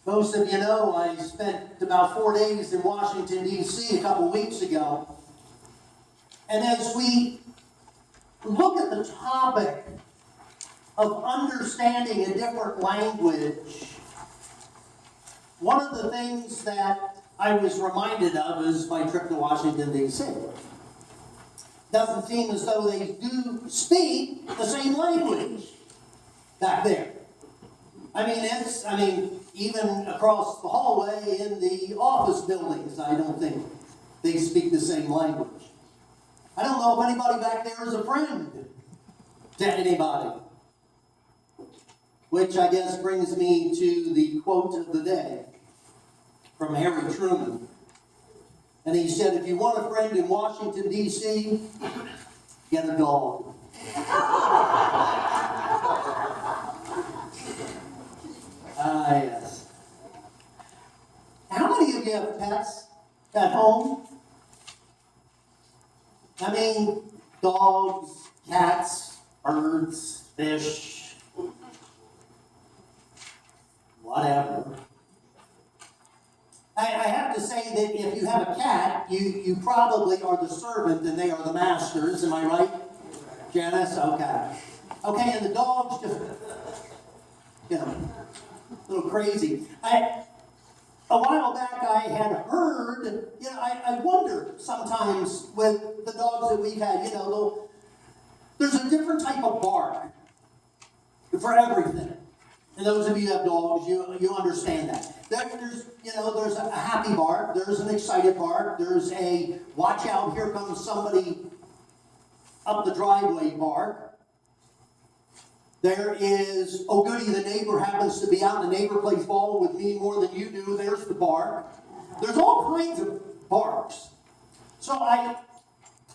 Most of you know I spent about 4 days in Washington, D.C. a couple weeks ago. And as we look at the topic of understanding a different language, one of the things that I was reminded of is my trip to Washington, D.C. Doesn't seem as though they do speak the same language back there. Even across the hallway in the office buildings, I don't think they speak the same language. I don't know if anybody back there is a friend to anybody. Which I guess brings me to the quote of the day from Harry Truman. And he said, if you want a friend in Washington, D.C., get a dog. Yes. How many of you have pets at home? Dogs, cats, birds, fish, whatever. I have to say that if you have a cat, you probably are the servant and they are the masters. Am I right, Janice? Okay. Okay, and the dog's just, a little crazy. A while back I had heard, I wonder sometimes with the dogs that we've had, there's a different type of bark for everything. And those of you who have dogs, you understand that. There's a happy bark, there's an excited bark, there's a watch out, here comes somebody up the driveway bark. There is, oh goody, the neighbor happens to be out and the neighbor plays ball with me more than you do, there's the bark. There's all kinds of barks. So I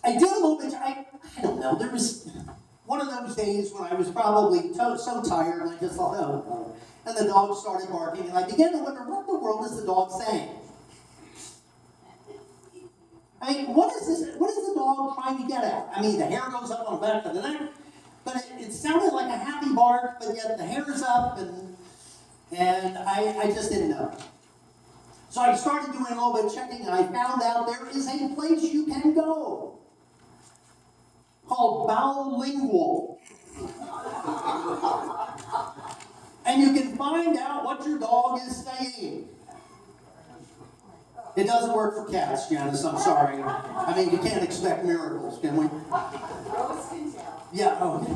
did a little bit, I don't know, there was one of those days when I was probably so tired and I just thought, oh no. And the dog started barking and I began to wonder, what in the world is the dog saying? What is this? What is the dog trying to get at? The hair goes up on the back of the neck. But it sounded like a happy bark, but yet the hair's up, and I just didn't know. So I started doing a little bit of checking, and I found out there is a place you can go called Bowlingual. And you can find out what your dog is saying. It doesn't work for cats, Janice, I'm sorry. You can't expect miracles, can we? Yeah, okay.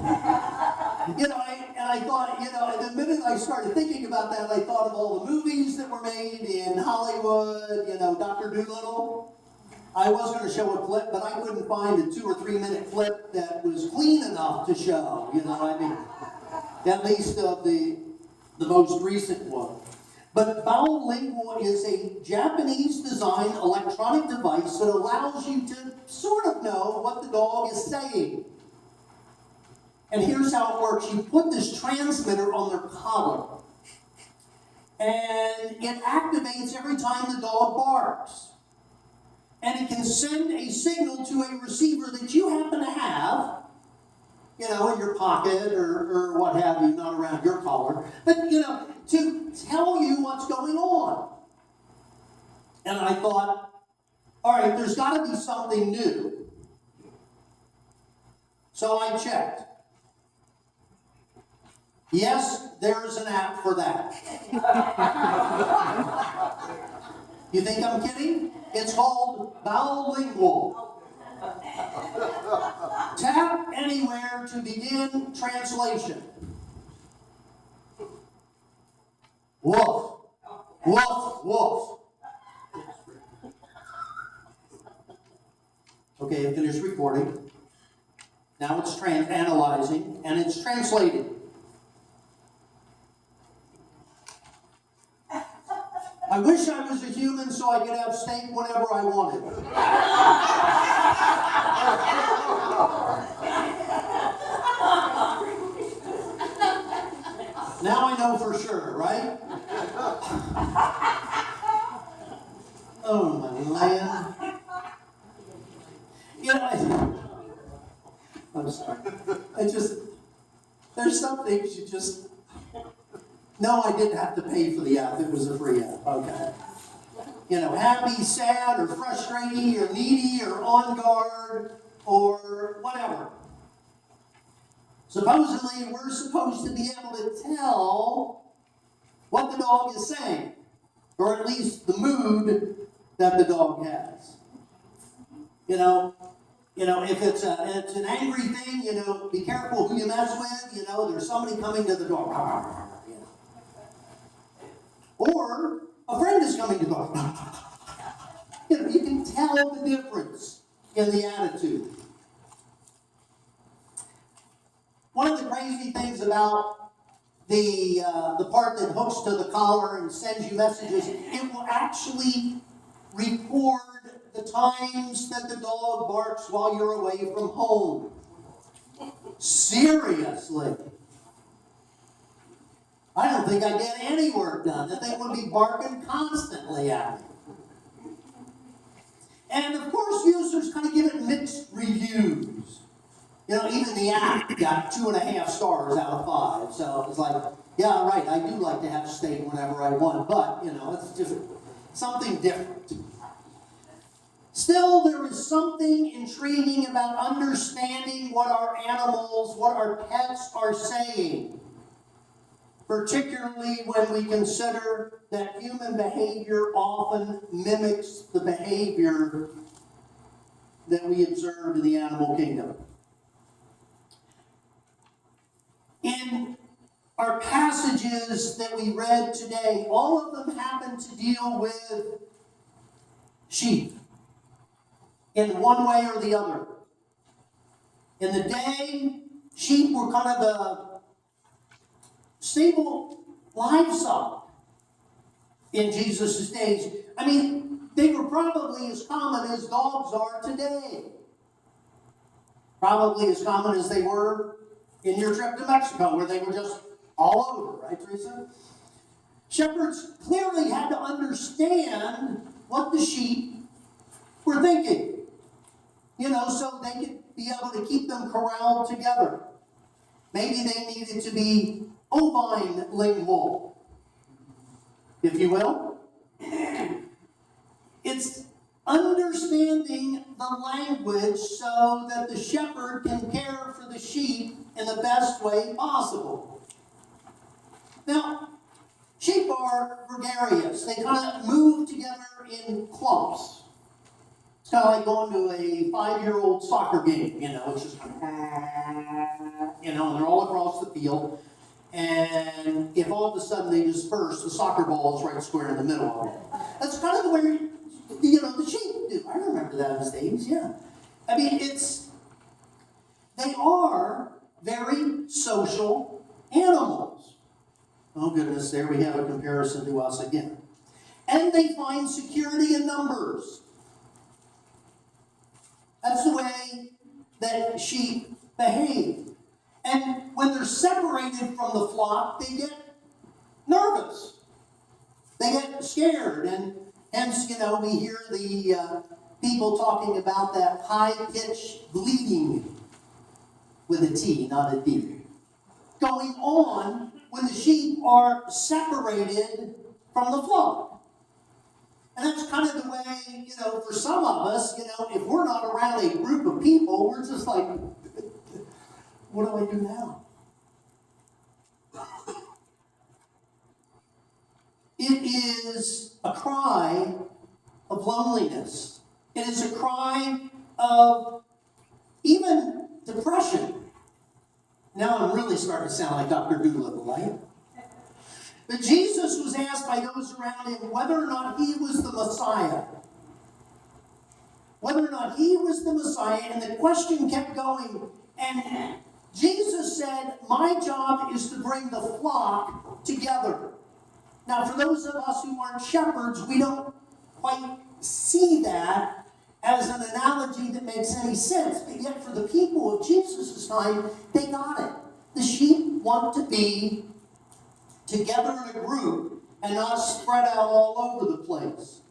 And I thought, the minute I started thinking about that, I thought of all the movies that were made in Hollywood, Dr. Dolittle. I was going to show a clip, but I couldn't find a 2 or 3 minute clip that was clean enough to show, at least of the most recent one. But Bowlingual is a Japanese-designed electronic device that allows you to sort of know what the dog is saying. And here's how it works. You put this transmitter on their collar. And it activates every time the dog barks. And it can send a signal to a receiver that you happen to have, in your pocket or what have you, not around your collar, but, to tell you what's going on. And I thought, all right, there's got to be something new. So I checked. Yes, there's an app for that. You think I'm kidding? It's called Bowlingual. Tap anywhere to begin translation. Woof, woof, woof. Okay, I finished recording. Now it's analyzing and it's translating. I wish I was a human so I could have steak whenever I wanted. Now I know for sure, right? Oh my land. I'm sorry. There's some things you just No, I didn't have to pay for the app. It was a free app. Okay. You know, happy, sad, or frustrated, or needy, or on guard, or whatever. Supposedly, we're supposed to be able to tell what the dog is saying, or at least the mood that the dog has. You know, if it's an angry thing, be careful who you mess with. There's somebody coming to the door. Or a friend is coming to the door. You can tell the difference in the attitude. One of the crazy things about the part that hooks to the collar and sends you messages, it will actually record the times that the dog barks while you're away from home. Seriously. I don't think I'd get any work done. The thing would be barking constantly at me. And of course, users kind of give it mixed reviews. Even the app got 2.5 stars out of 5. So it's like, yeah, right, I do like to have steak whenever I want, but, it's just something different. Still, there is something intriguing about understanding what our animals, what our pets are saying, particularly when we consider that human behavior often mimics the behavior that we observe in the animal kingdom. In our passages that we read today, all of them happen to deal with sheep in one way or the other. In the day, sheep were kind of the stable livestock in Jesus' days. I mean, they were probably as common as dogs are today. Probably as common as they were in your trip to Mexico, where they were just all over, right, Teresa? Shepherds clearly had to understand what the sheep were thinking, so they could be able to keep them corralled together. Maybe they needed to be ovine lingual, if you will. It's understanding the language so that the shepherd can care for the sheep in the best way possible. Now, sheep are gregarious. They kind of move together in clumps. It's kind of like going to a 5-year-old soccer game, it's just kind of, and they're all across the field. And if all of a sudden they disperse, the soccer ball is right square in the middle of it. That's kind of the way, the sheep do. I remember that as days, yeah. I mean, they are very social animals. Oh goodness, there we have a comparison to us again. And they find security in numbers. That's the way that sheep behave. And when they're separated from the flock, they get nervous. They get scared. And hence, we hear the people talking about that high-pitched bleating with a T, not a D, going on when the sheep are separated from the flock. And that's kind of the way, for some of us, if we're not around a group of people, we're just like, what do I do now? It is a cry of loneliness. It is a cry of even depression. Now I'm really starting to sound like Dr. Doolittle, right? But Jesus was asked by those around him whether or not he was the Messiah. Whether or not he was the Messiah, and the question kept going. And Jesus said, my job is to bring the flock together. Now, for those of us who aren't shepherds, we don't quite see that as an analogy that makes any sense. But yet, for the people of Jesus' time, they got it. The sheep want to be together in a group and not spread out all over the place.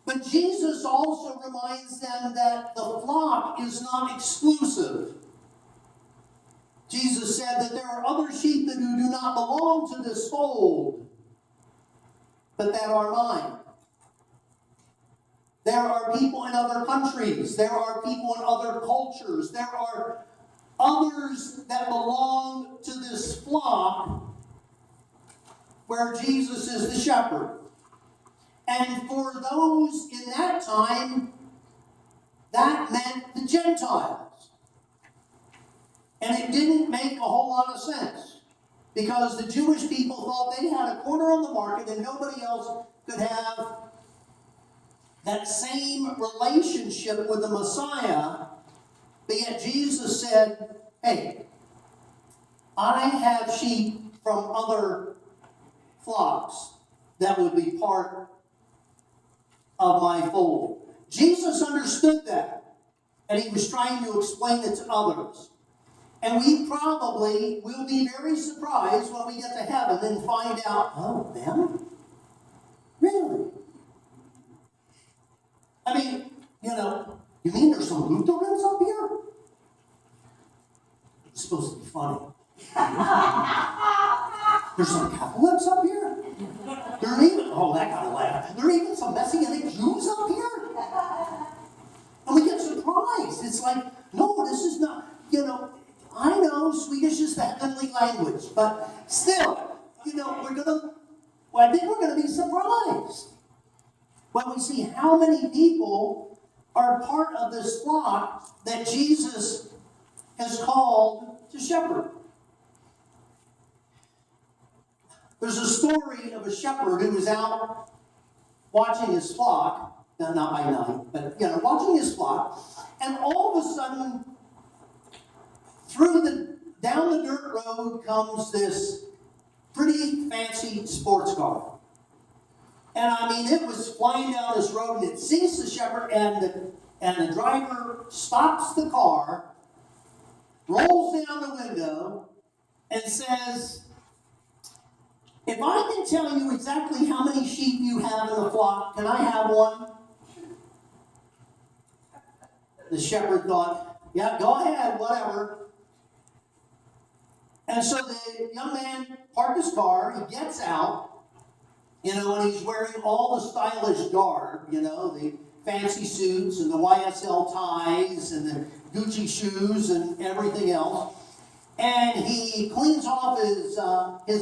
But Jesus also reminds them that the flock is not exclusive Jesus said that there are other sheep that who do not belong to this fold, but that are mine. There are people in other countries. There are people in other cultures. There are others that belong to this flock where Jesus is the shepherd. And for those in that time, that meant the Gentiles. And it didn't make a whole lot of sense, because the Jewish people thought they had a corner on the market and nobody else could have that same relationship with the Messiah. But yet Jesus said, hey, I have sheep from other flocks that would be part of my fold. Jesus understood that, and he was trying to explain it to others. And we probably will be very surprised when we get to heaven and find out, oh, them? Really? I mean, you mean there's some Lutherans up here? It's supposed to be funny. There's some Catholics up here? There are even, that got a laugh. There are even some Messianic Jews up here? And we get surprised. It's like, no, this is not, I know Swedish is the heavenly language, but still, I think we're going to be surprised when we see how many people are part of this flock that Jesus has called to shepherd. There's a story of a shepherd who was out watching his flock, not by night, but watching his flock, and all of a sudden, down the dirt road comes this pretty fancy sports car. And I mean, it was flying down this road, and it sees the shepherd, and the driver stops the car, rolls down the window, and says, if I can tell you exactly how many sheep you have in the flock, can I have one? The shepherd thought, yeah, go ahead, whatever. And so the young man parked his car, he gets out, and he's wearing all the stylish garb, the fancy suits and the YSL ties and the Gucci shoes and everything else. And he cleans off his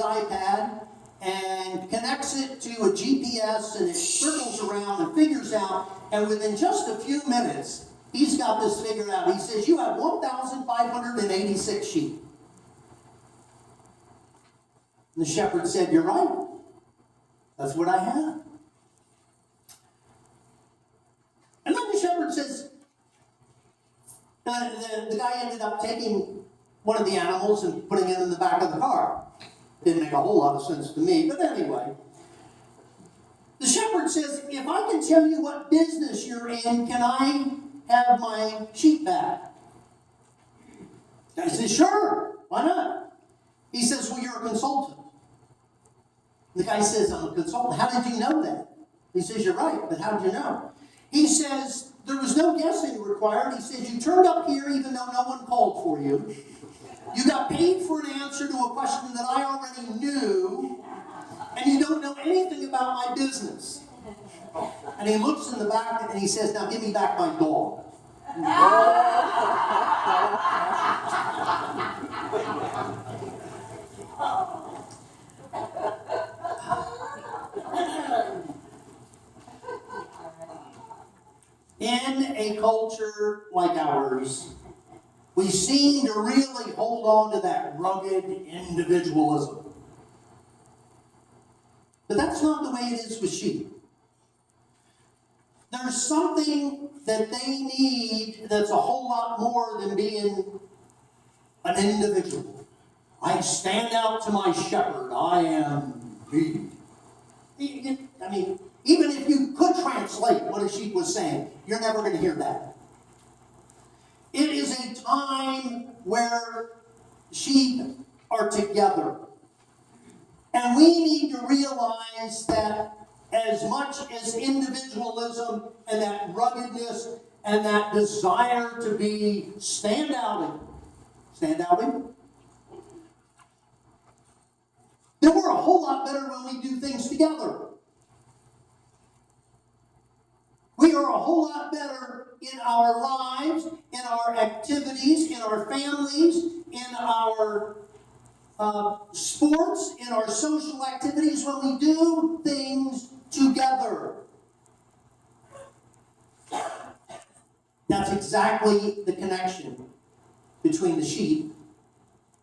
iPad and connects it to a GPS, and it circles around and figures out, and within just a few minutes, he's got this figured out. He says, you have 1,586 sheep. And the shepherd said, you're right. That's what I have. And then the shepherd says, the guy ended up taking one of the animals and putting it in the back of the car. Didn't make a whole lot of sense to me, but anyway. The shepherd says, if I can tell you what business you're in, can I have my sheep back? The guy says, sure, why not? He says, well, you're a consultant. The guy says, I'm a consultant. How did you know that? He says, you're right, but how did you know? He says, there was no guessing required. He says, you turned up here even though no one called for you. You got paid for an answer to a question that I already knew, and you don't know anything about my business. And he looks in the back and he says, now give me back my dog. In a culture like ours, we seem to really hold on to that rugged individualism. But that's not the way it is with sheep. There's something that they need that's a whole lot more than being an individual. I stand out to my shepherd. I am me. I mean, even if you could translate what a sheep was saying, you're never going to hear that. It is a time where sheep are together. And we need to realize that as much as individualism and that ruggedness and that desire to be standouting, whole lot better when we do things together. We are a whole lot better in our lives, in our activities, in our families, in our sports, in our social activities, when we do things together. That's exactly the connection between the sheep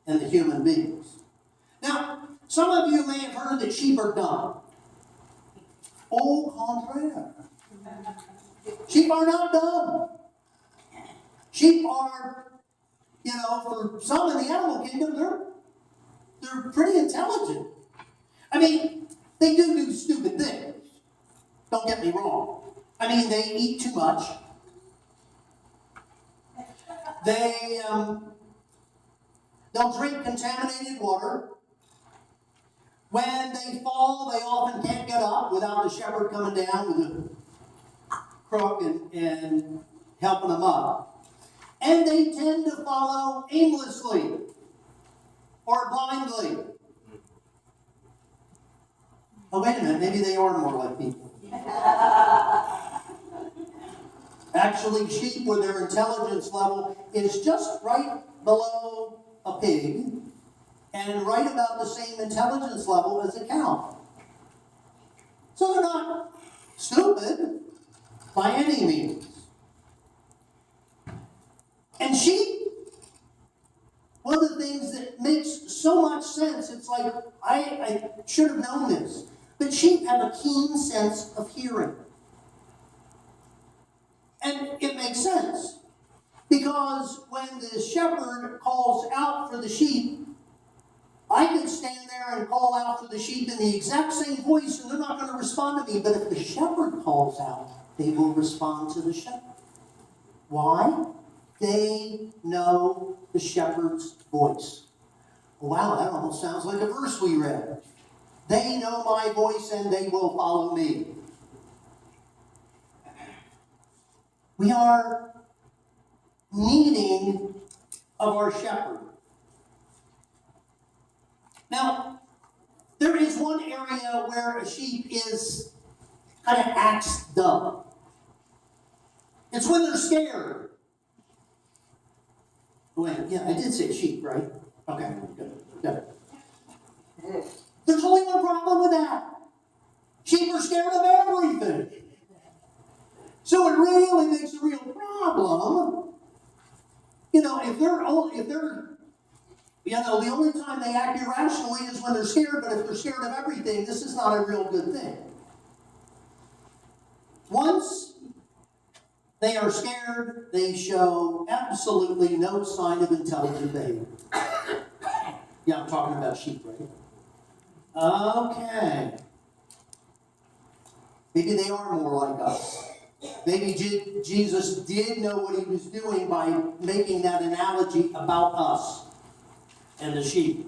and the human beings. Now, some of you may have heard that sheep are dumb. Au contraire. Sheep are not dumb. Sheep are, for some in the animal kingdom, they're pretty intelligent. I mean, they do stupid things. Don't get me wrong. I mean, they eat too much. They'll drink contaminated water. When they fall, they often can't get up without the shepherd coming down with a crook and helping them up. And they tend to follow aimlessly or blindly. Oh, wait a minute, maybe they are more like people. Actually, sheep with their intelligence level is just right below a pig and right about the same intelligence level as a cow. So they're not stupid by any means. And sheep, one of the things that makes so much sense, it's like, I should have known this, but sheep have a keen sense of hearing. And it makes sense, because when the shepherd calls out for the sheep, I could stand there and call out for the sheep in the exact same voice and they're not going to respond to me. But if the shepherd calls out, they will respond to the shepherd. Why? They know the shepherd's voice. Wow, that almost sounds like a verse we read. They know my voice and they will follow me. We are needing of our shepherd. Now, there is one area where a sheep is kind of acts dumb. It's when they're scared. Wait, yeah, I did say sheep, right? Okay, good. There's only one problem with that. Sheep are scared of everything. So it really makes a real problem. If they're the only time they act irrationally is when they're scared, but if they're scared of everything, this is not a real good thing. Once they are scared, they show absolutely no sign of intelligent behavior. Yeah, I'm talking about sheep, right? Okay. Maybe they are more like us. Maybe Jesus did know what he was doing by making that analogy about us and the sheep.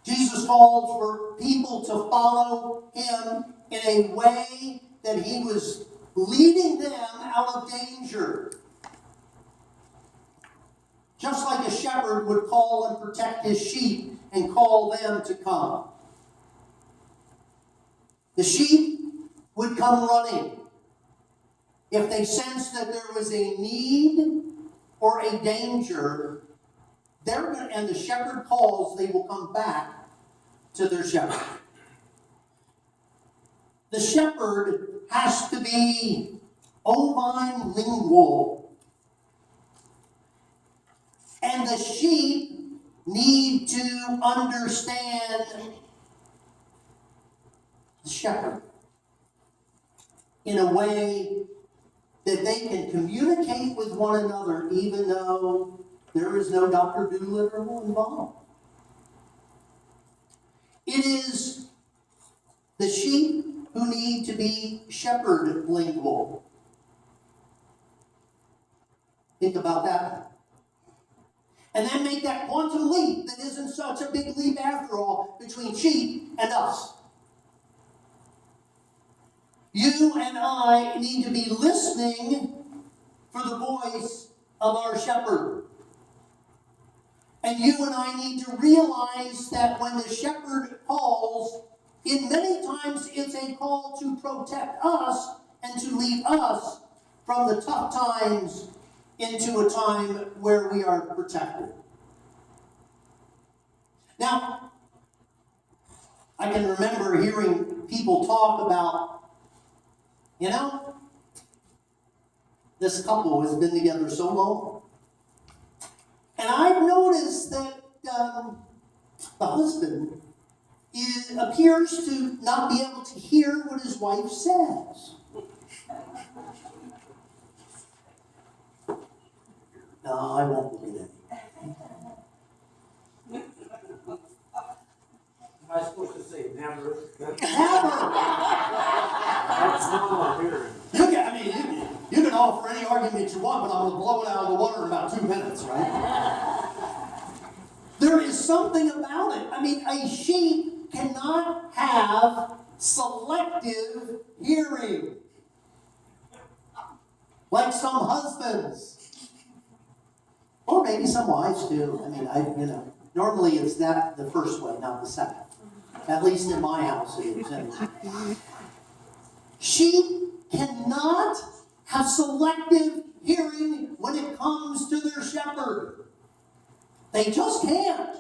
Jesus called for people to follow him in a way that he was leading them out of danger. Just like a shepherd would call and protect his sheep and call them to come. The sheep would come running if they sensed that there was a need or a danger. And the shepherd calls, they will come back to their shepherd. The shepherd has to be ovine lingual. And the sheep need to understand the shepherd in a way that they can communicate with one another even though there is no Dr. Doolittle involved. It is the sheep who need to be shepherd lingual. Think about that. And then make that quantum leap that isn't such a big leap after all between sheep and us. You and I need to be listening for the voice of our shepherd. And you and I need to realize that when the shepherd calls, in many times it's a call to protect us and to lead us from the tough times into a time where we are protected. Now, I can remember hearing people talk about, this couple has been together so long. And I've noticed that the husband appears to not be able to hear what his wife says. No, I won't believe it. Am I supposed to say never? Never! That's not what I'm hearing. You can offer any argument you want, but I'm going to blow it out of the water in about 2 minutes, right? There is something about it. A sheep cannot have selective hearing. Like some husbands. Or maybe some wives too. Normally it's that the first way, not the second. At least in my house it is. Anyway. Sheep cannot have selective hearing when it comes to their shepherd. They just can't.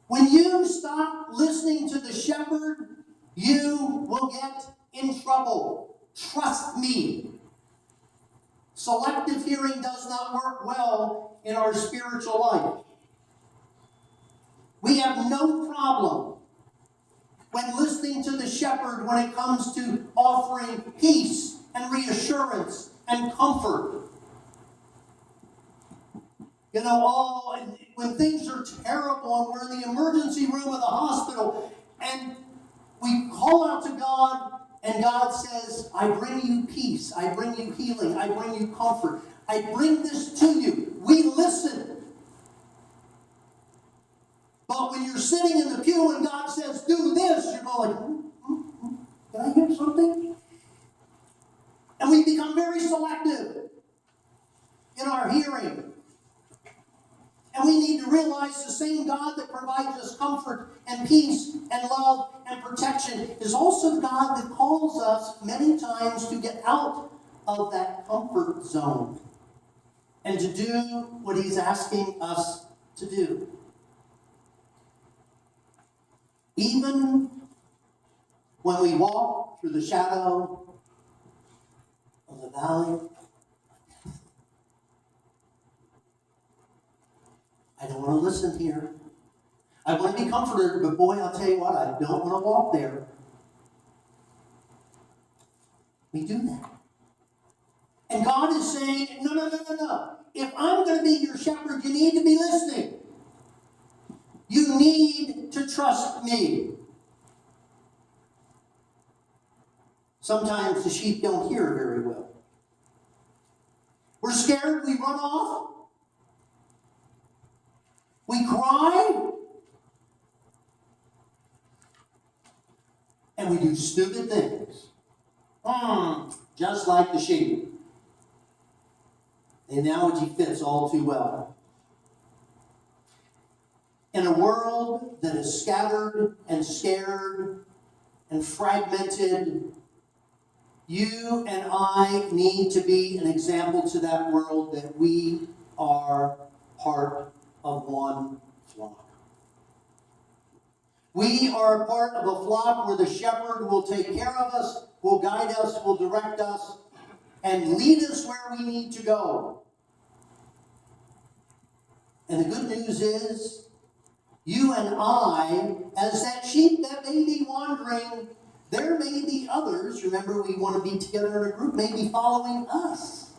When you stop listening to the shepherd, you will get in trouble. Trust me. Selective hearing does not work well in our spiritual life. We have no problem when listening to the shepherd when it comes to offering peace and reassurance and comfort. When things are terrible and we're in the emergency room of the hospital and we call out to God and God says, I bring you peace, I bring you healing, I bring you comfort, I bring this to you. We listen. But when you're sitting in the pew and God says, do this, you're going, Did I hear something? And we become very selective in our hearing. And we need to realize the same God that provides us comfort and peace and love and protection is also the God that calls us many times to get out of that comfort zone and to do what He's asking us to do. Even when we walk through the shadow of the valley, I don't want to listen here. I want to be comforted, but boy, I'll tell you what, I don't want to walk there. We do that. And God is saying, no. If I'm going to be your shepherd, you need to be listening. You need to trust me. Sometimes the sheep don't hear very well. We're scared, we run off. We cry. And we do stupid things. Just like the sheep. The analogy fits all too well. In a world that is scattered and scared and fragmented, you and I need to be an example to that world that we are part of one flock. We are a part of a flock where the shepherd will take care of us, will guide us, will direct us, and lead us where we need to go. And the good news is, you and I, as that sheep that may be wandering, there may be others, remember we want to be together in a group, may be following us.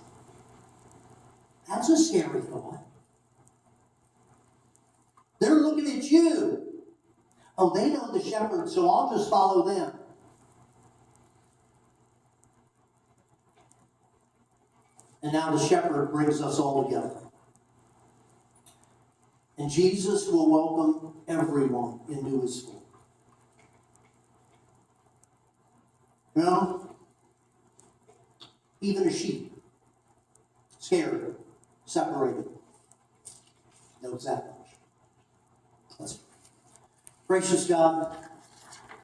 That's a scary thought. They're looking at you. Oh, they know the shepherd, so I'll just follow them. And now the shepherd brings us all together. And Jesus will welcome everyone into his fold. Even a sheep, scared, separated. knows that much. Let's pray. Gracious God,